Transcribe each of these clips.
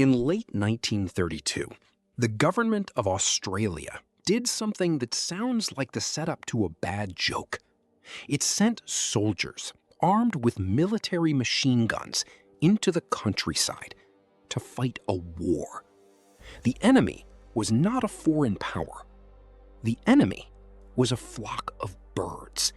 In late 1932, the government of Australia did something that sounds like the setup to a bad joke. It sent soldiers armed with military machine guns into the countryside to fight a war. The enemy was not a foreign power. The enemy was a flock of birds.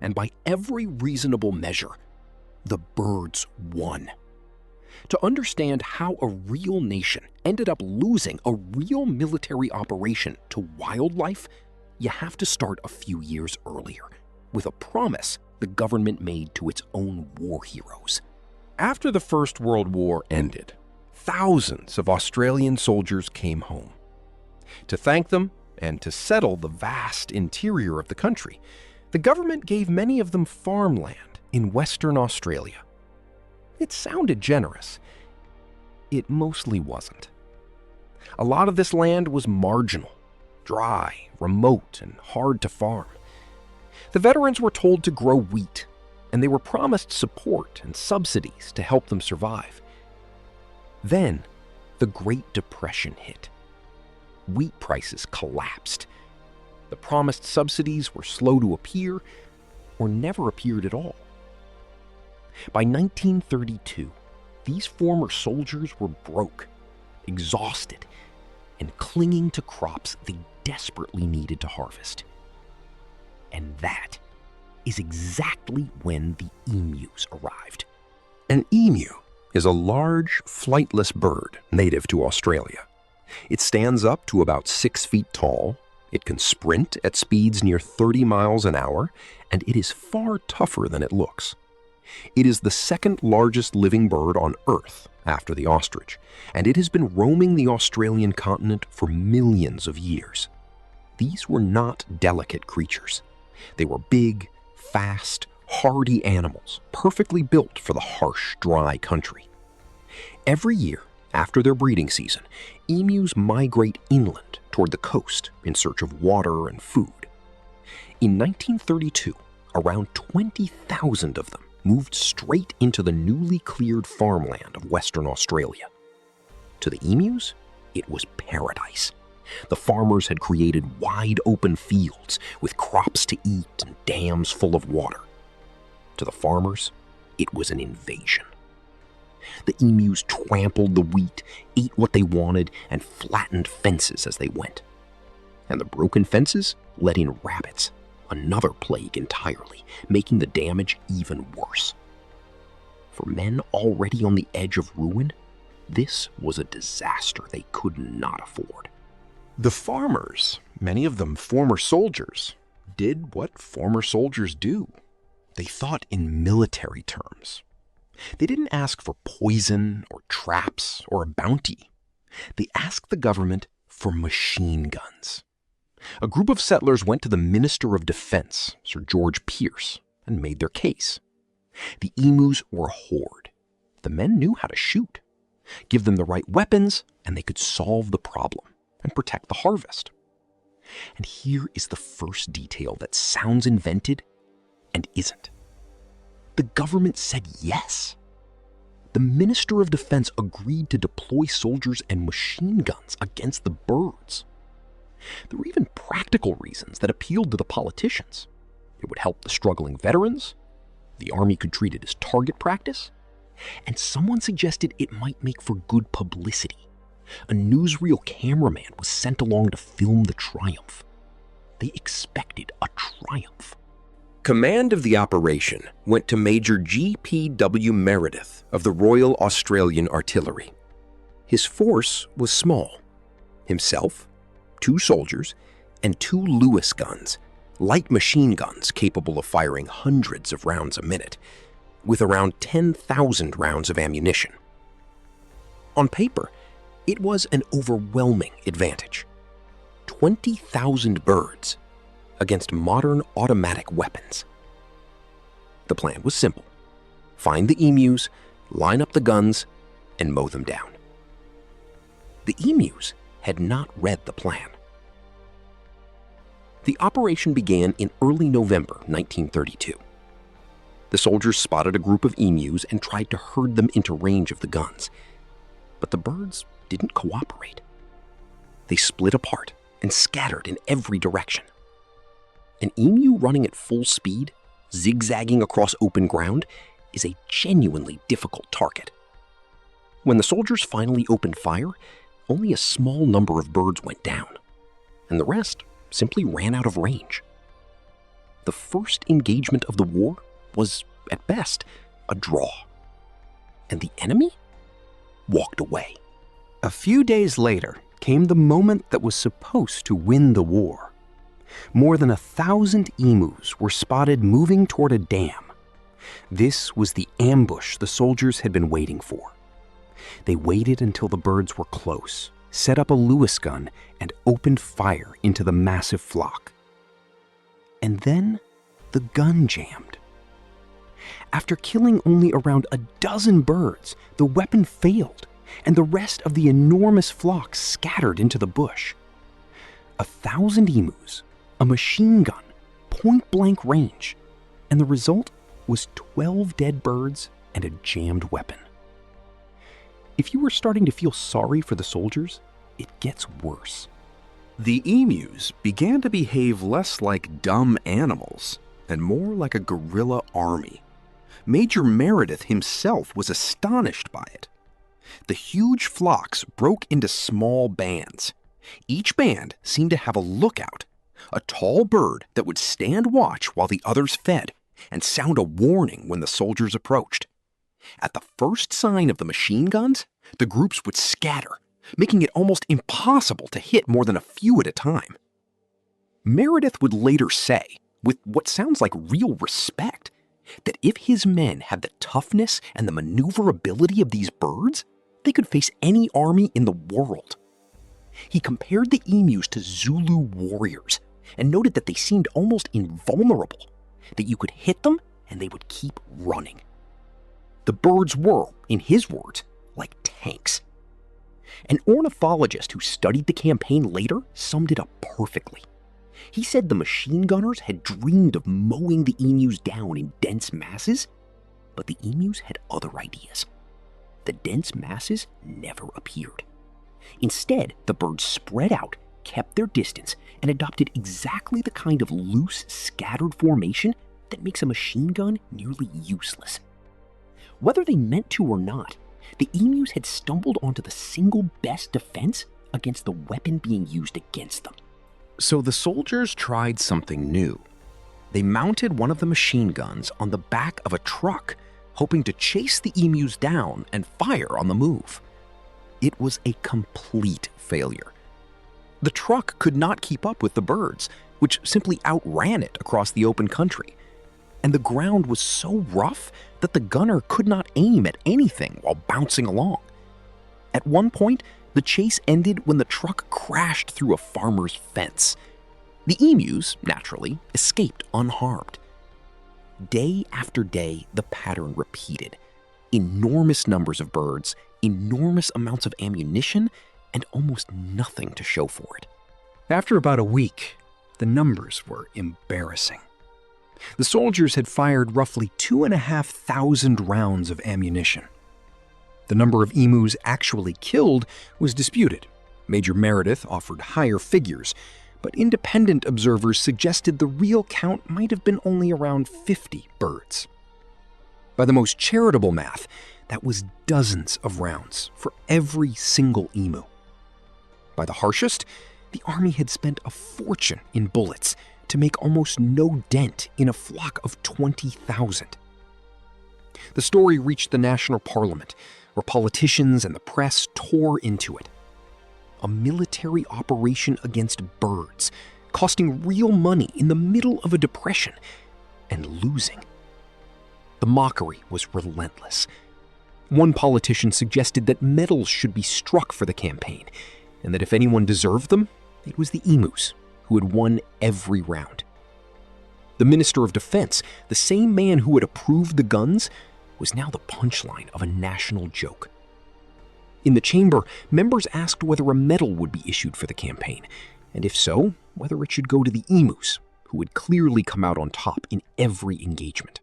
And by every reasonable measure, the birds won. To understand how a real nation ended up losing a real military operation to wildlife, you have to start a few years earlier, with a promise the government made to its own war heroes. After the First World War ended, thousands of Australian soldiers came home. To thank them and to settle the vast interior of the country, the government gave many of them farmland in Western Australia. It sounded generous. It mostly wasn't. A lot of this land was marginal, dry, remote, and hard to farm. The veterans were told to grow wheat, and they were promised support and subsidies to help them survive. Then, the Great Depression hit. Wheat prices collapsed. The promised subsidies were slow to appear, or never appeared at all. By 1932, these former soldiers were broke, exhausted, and clinging to crops they desperately needed to harvest. And that is exactly when the emus arrived. An emu is a large, flightless bird native to Australia. It stands up to about 6 feet tall, it can sprint at speeds near 30 miles an hour, and it is far tougher than it looks. It is the second largest living bird on Earth after the ostrich, and it has been roaming the Australian continent for millions of years. These were not delicate creatures. They were big, fast, hardy animals, perfectly built for the harsh, dry country. Every year, after their breeding season, emus migrate inland toward the coast in search of water and food. In 1932, around 20,000 of them moved straight into the newly cleared farmland of Western Australia. To the emus, it was paradise. The farmers had created wide open fields with crops to eat and dams full of water. To the farmers, it was an invasion. The emus trampled the wheat, ate what they wanted, and flattened fences as they went. And the broken fences let in rabbits, another plague entirely, making the damage even worse. For men already on the edge of ruin, this was a disaster they could not afford. The farmers, many of them former soldiers, did what former soldiers do. They thought in military terms. They didn't ask for poison or traps or a bounty. They asked the government for machine guns. A group of settlers went to the Minister of Defense, Sir George Pierce, and made their case. The emus were a horde. The men knew how to shoot. Give them the right weapons, and they could solve the problem and protect the harvest. And here is the first detail that sounds invented and isn't. The government said yes. The Minister of Defense agreed to deploy soldiers and machine guns against the birds. There were even practical reasons that appealed to the politicians. It would help the struggling veterans, the army could treat it as target practice, and someone suggested it might make for good publicity. A newsreel cameraman was sent along to film the triumph. They expected a triumph. Command of the operation went to Major G.P.W. Meredith of the Royal Australian Artillery. His force was small. Himself, 2 soldiers, and 2 Lewis guns, light machine guns capable of firing hundreds of rounds a minute, with around 10,000 rounds of ammunition. On paper, it was an overwhelming advantage. 20,000 birds against modern automatic weapons. The plan was simple. Find the emus, line up the guns, and mow them down. The emus had not read the plan. The operation began in early November 1932. The soldiers spotted a group of emus and tried to herd them into range of the guns. But the birds didn't cooperate. They split apart and scattered in every direction. An emu running at full speed, zigzagging across open ground, is a genuinely difficult target. When the soldiers finally opened fire, only a small number of birds went down, and the rest simply ran out of range. The first engagement of the war was, at best, a draw, and the enemy walked away. A few days later came the moment that was supposed to win the war. More than 1,000 emus were spotted moving toward a dam. This was the ambush the soldiers had been waiting for. They waited until the birds were close, set up a Lewis gun, and opened fire into the massive flock. And then the gun jammed. After killing only around a dozen birds, the weapon failed, and the rest of the enormous flock scattered into the bush. 1,000 emus, a machine gun, point-blank range, and the result was 12 dead birds and a jammed weapon. If you were starting to feel sorry for the soldiers, it gets worse. The emus began to behave less like dumb animals and more like a guerrilla army. Major Meredith himself was astonished by it. The huge flocks broke into small bands. Each band seemed to have a lookout, a tall bird that would stand watch while the others fed and sound a warning when the soldiers approached. At the first sign of the machine guns, the groups would scatter, making it almost impossible to hit more than a few at a time. Meredith would later say, with what sounds like real respect, that if his men had the toughness and the maneuverability of these birds, they could face any army in the world. He compared the emus to Zulu warriors and noted that they seemed almost invulnerable, that you could hit them and they would keep running. The birds were, in his words, like tanks. An ornithologist who studied the campaign later summed it up perfectly. He said the machine gunners had dreamed of mowing the emus down in dense masses, but the emus had other ideas. The dense masses never appeared. Instead, the birds spread out, kept their distance, and adopted exactly the kind of loose, scattered formation that makes a machine gun nearly useless. Whether they meant to or not, the emus had stumbled onto the single best defense against the weapon being used against them. So the soldiers tried something new. They mounted one of the machine guns on the back of a truck, hoping to chase the emus down and fire on the move. It was a complete failure. The truck could not keep up with the birds, which simply outran it across the open country. And the ground was so rough that the gunner could not aim at anything while bouncing along. At one point, the chase ended when the truck crashed through a farmer's fence. The emus, naturally, escaped unharmed. Day after day, the pattern repeated. Enormous numbers of birds, enormous amounts of ammunition, and almost nothing to show for it. After about a week, the numbers were embarrassing. The soldiers had fired roughly 2,500 rounds of ammunition. The number of emus actually killed was disputed. Major Meredith offered higher figures, but independent observers suggested the real count might have been only around 50 birds. By the most charitable math, that was dozens of rounds for every single emu. By the harshest, the army had spent a fortune in bullets to make almost no dent in a flock of 20,000. The story reached the national parliament, where politicians and the press tore into it. A military operation against birds, costing real money in the middle of a depression, and losing. The mockery was relentless. One politician suggested that medals should be struck for the campaign, and that if anyone deserved them, it was the emus, who had won every round. The Minister of Defense, the same man who had approved the guns, was now the punchline of a national joke. In the chamber, members asked whether a medal would be issued for the campaign, and if so, whether it should go to the emus, who had clearly come out on top in every engagement.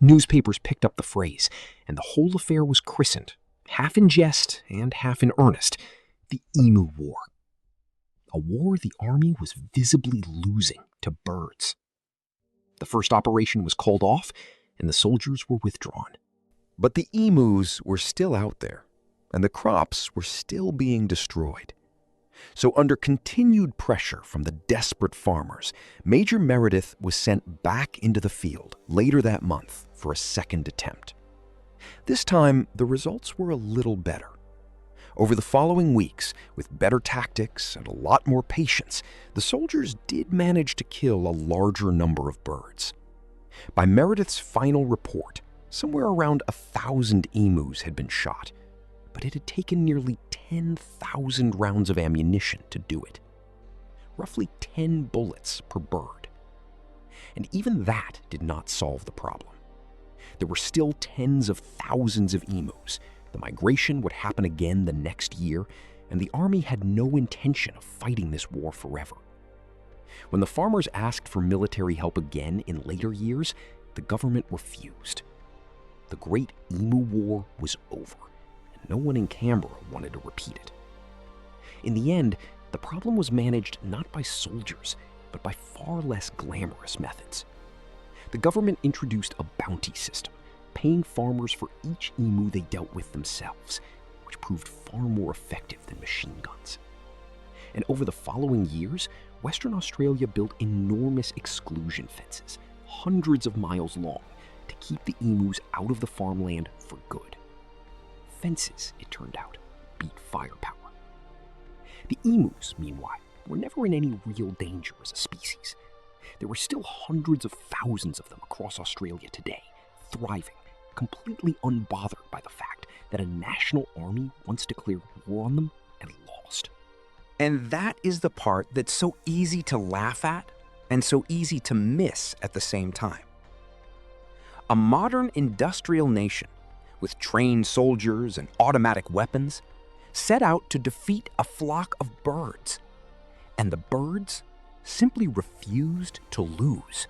Newspapers picked up the phrase, and the whole affair was christened half in jest and half in earnest, the Emu War. A war the army was visibly losing to birds. The first operation was called off, and the soldiers were withdrawn. But the emus were still out there, and the crops were still being destroyed. So under continued pressure from the desperate farmers, Major Meredith was sent back into the field later that month for a second attempt. This time, the results were a little better. Over the following weeks, with better tactics and a lot more patience, the soldiers did manage to kill a larger number of birds. By Meredith's final report, somewhere around 1,000 emus had been shot, but it had taken nearly 10,000 rounds of ammunition to do it. Roughly 10 bullets per bird. And even that did not solve the problem. There were still tens of thousands of emus. The migration would happen again the next year, and the army had no intention of fighting this war forever. When the farmers asked for military help again in later years, the government refused. The Great Emu War was over, and no one in Canberra wanted to repeat it. In the end, the problem was managed not by soldiers, but by far less glamorous methods. The government introduced a bounty system, paying farmers for each emu they dealt with themselves, which proved far more effective than machine guns. And over the following years, Western Australia built enormous exclusion fences, hundreds of miles long, to keep the emus out of the farmland for good. Fences, it turned out, beat firepower. The emus, meanwhile, were never in any real danger as a species. There were still hundreds of thousands of them across Australia today, thriving, completely unbothered by the fact that a national army once declared war on them and lost. And that is the part that's so easy to laugh at and so easy to miss at the same time. A modern industrial nation with trained soldiers and automatic weapons set out to defeat a flock of birds, and the birds simply refused to lose.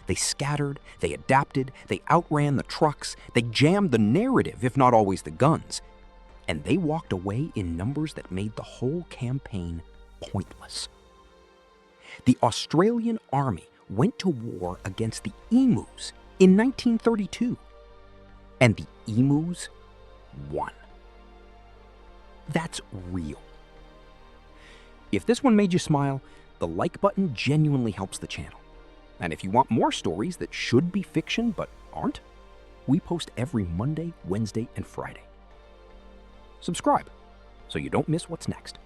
They scattered, they adapted, they outran the trucks, they jammed the narrative, if not always the guns, and they walked away in numbers that made the whole campaign pointless. The Australian Army went to war against the emus in 1932, and the emus won. That's real. If this one made you smile, the like button genuinely helps the channel. And if you want more stories that should be fiction but aren't, we post every Monday, Wednesday, and Friday. Subscribe so you don't miss what's next.